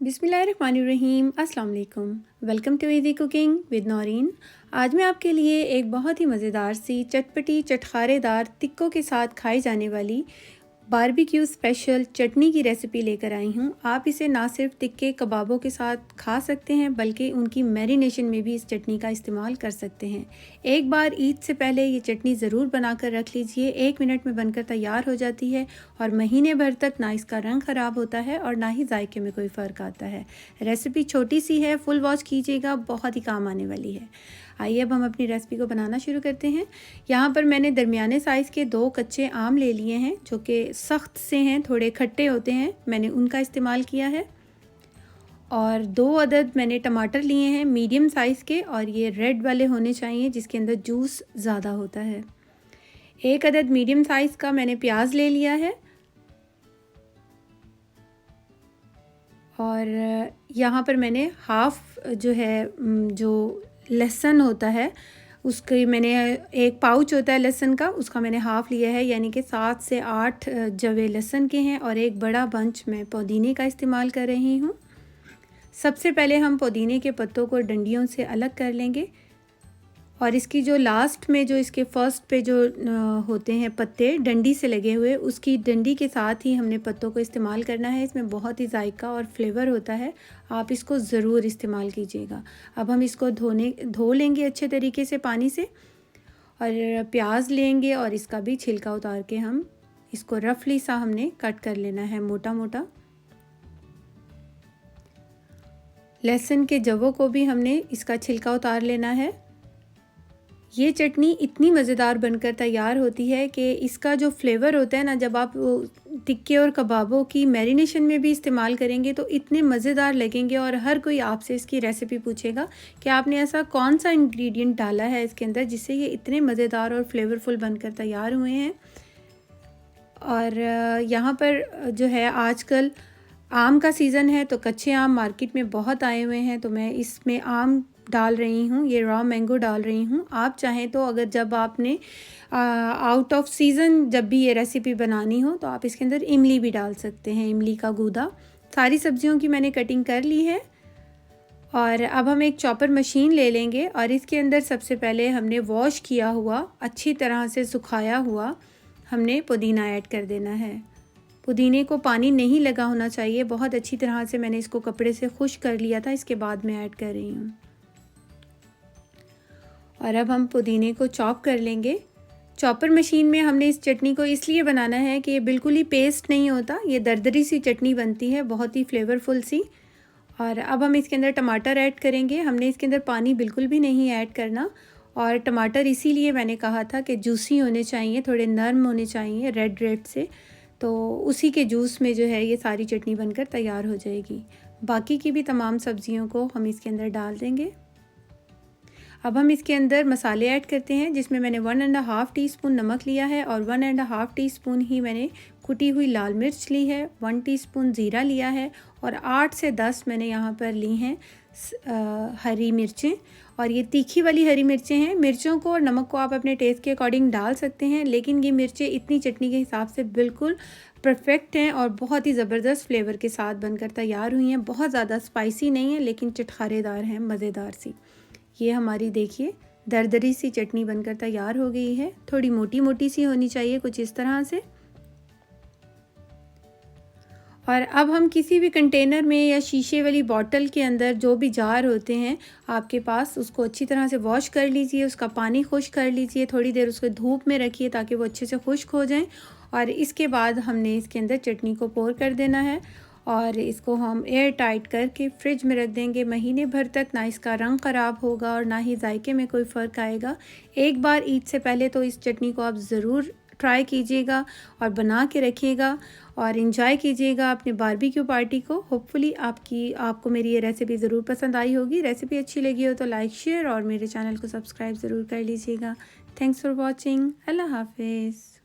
बिस्मिल्लाहिर्रहमानिर्रहीम। अस्सलाम वालेकुम। Welcome to easy cooking with Naureen. आज मैं आपके लिए एक बहुत ही मज़ेदार सी चटपटी चटखारेदार तिक्कों के साथ खाई जाने वाली बारबेक्यू स्पेशल चटनी की रेसिपी लेकर आई हूँ। आप इसे ना सिर्फ तिक्के कबाबों के साथ खा सकते हैं बल्कि उनकी मैरिनेशन में भी इस चटनी का इस्तेमाल कर सकते हैं। एक बार ईद से पहले ये चटनी ज़रूर बनाकर रख लीजिए। 1 मिनट में बनकर तैयार हो जाती है और महीने भर तक ना इसका रंग ख़राब होता है और ना ही जायके में कोई फ़र्क आता है। रेसिपी छोटी सी है, फुल वॉच कीजिएगा, बहुत ही काम आने वाली है। आइए अब हम अपनी रेसिपी को बनाना शुरू करते हैं। यहाँ पर मैंने दरमियाने साइज़ के 2 कच्चे आम ले लिए हैं जो कि सख्त से हैं, थोड़े खट्टे होते हैं, मैंने उनका इस्तेमाल किया है। और 2 अदद मैंने टमाटर लिए हैं मीडियम साइज़ के, और ये रेड वाले होने चाहिए जिसके अंदर जूस ज़्यादा होता है। 1 अदद मीडियम साइज़ का मैंने प्याज ले लिया है। और यहाँ पर मैंने हाफ़ जो लहसुन होता है उसके मैंने एक पाउच होता है लहसुन का, उसका मैंने हाफ़ लिया है, यानी कि 7 से 8 जवे लहसुन के हैं। और एक बड़ा बंच मैं पुदीने का इस्तेमाल कर रही हूँ। सबसे पहले हम पुदीने के पत्तों को डंडियों से अलग कर लेंगे और इसकी जो लास्ट में जो इसके फर्स्ट पे जो होते हैं पत्ते डंडी से लगे हुए, उसकी डंडी के साथ ही हमने पत्तों को इस्तेमाल करना है। इसमें बहुत ही जायका और फ्लेवर होता है, आप इसको ज़रूर इस्तेमाल कीजिएगा। अब हम इसको धो लेंगे अच्छे तरीके से पानी से, और प्याज लेंगे और इसका भी छिलका उतार के हम इसको रफली सा हमने कट कर लेना है, मोटा मोटा। लहसुन के जवों को भी हमने इसका छिलका उतार लेना है। ये चटनी इतनी मज़ेदार बनकर तैयार होती है कि इसका जो फ्लेवर होता है ना, जब आप टिक्के और कबाबों की मैरिनेशन में भी इस्तेमाल करेंगे तो इतने मज़ेदार लगेंगे। और हर कोई आपसे इसकी रेसिपी पूछेगा कि आपने ऐसा कौन सा इंग्रेडिएंट डाला है इसके अंदर जिससे ये इतने मज़ेदार और फ्लेवरफुल बनकर तैयार हुए हैं। और यहाँ पर जो है आजकल आम का सीज़न है तो कच्चे आम मार्केट में बहुत आए हुए हैं, तो मैं इसमें आम डाल रही हूँ, ये रॉ मैंगो डाल रही हूँ। आप चाहें तो अगर जब आपने आउट ऑफ सीज़न जब भी ये रेसिपी बनानी हो तो आप इसके अंदर इमली भी डाल सकते हैं, इमली का गूदा। सारी सब्जियों की मैंने कटिंग कर ली है। और अब हम एक चॉपर मशीन ले लेंगे और इसके अंदर सबसे पहले हमने वॉश किया हुआ, अच्छी तरह से सुखाया हुआ हमने पुदीना ऐड कर देना है। पुदीने को पानी नहीं लगा होना चाहिए, बहुत अच्छी तरह से मैंने इसको कपड़े से खुश कर लिया था, इसके बाद मैं ऐड कर रही हूँ। और अब हम पुदीने को चॉप कर लेंगे। चॉपर मशीन में हमने इस चटनी को इसलिए बनाना है कि ये बिल्कुल ही पेस्ट नहीं होता, ये दरदरी सी चटनी बनती है, बहुत ही फ्लेवरफुल सी। और अब हम इसके अंदर टमाटर ऐड करेंगे। हमने इसके अंदर पानी बिल्कुल भी नहीं ऐड करना, और टमाटर इसीलिए मैंने कहा था कि जूसी होने चाहिए, थोड़े नरम होने चाहिए, रेड रेड से, तो उसी के जूस में जो है ये सारी चटनी बनकर तैयार हो जाएगी। बाकी की भी तमाम सब्जियों को हम इसके अंदर डाल देंगे। अब हम इसके अंदर मसाले ऐड करते हैं, जिसमें मैंने 1.5 टीस्पून नमक लिया है और 1.5 टीस्पून ही मैंने कुटी हुई लाल मिर्च ली है, 1 टीस्पून ज़ीरा लिया है और 8 से 10 मैंने यहाँ पर ली हैं हरी मिर्चें। और ये तीखी वाली हरी मिर्चें हैं। मिर्चों को और नमक को आप अपने टेस्ट के अकॉर्डिंग डाल सकते हैं, लेकिन ये मिर्चें इतनी चटनी के हिसाब से बिल्कुल परफेक्ट हैं और बहुत ही ज़बरदस्त फ्लेवर के साथ बनकर तैयार हुई हैं। बहुत ज़्यादा स्पाइसी नहीं है लेकिन चटखारेदार हैं, मज़ेदार सी। ये हमारी देखिए दरदरी सी चटनी बनकर तैयार हो गई है। थोड़ी मोटी मोटी सी होनी चाहिए, कुछ इस तरह से। और अब हम किसी भी कंटेनर में या शीशे वाली बॉटल के अंदर जो भी जार होते हैं आपके पास, उसको अच्छी तरह से वॉश कर लीजिए, उसका पानी खुश्क कर लीजिए, थोड़ी देर उसको धूप में रखिए ताकि वो अच्छे से खुश्क हो जाएं। और इसके बाद हमने इसके अंदर चटनी को पोर कर देना है और इसको हम एयर टाइट करके फ्रिज में रख देंगे महीने भर तक। ना इसका रंग ख़राब होगा और ना ही जायके में कोई फ़र्क आएगा। एक बार ईद से पहले तो इस चटनी को आप ज़रूर ट्राई कीजिएगा और बना के रखिएगा और इन्जॉय कीजिएगा अपने बारबेक्यू पार्टी को। होपफुली आपको मेरी ये रेसिपी ज़रूर पसंद आई होगी। रेसिपी अच्छी लगी हो तो लाइक, शेयर और मेरे चैनल को सब्सक्राइब ज़रूर कर लीजिएगा। Thanks for watching. अल्लाह हाफिज़।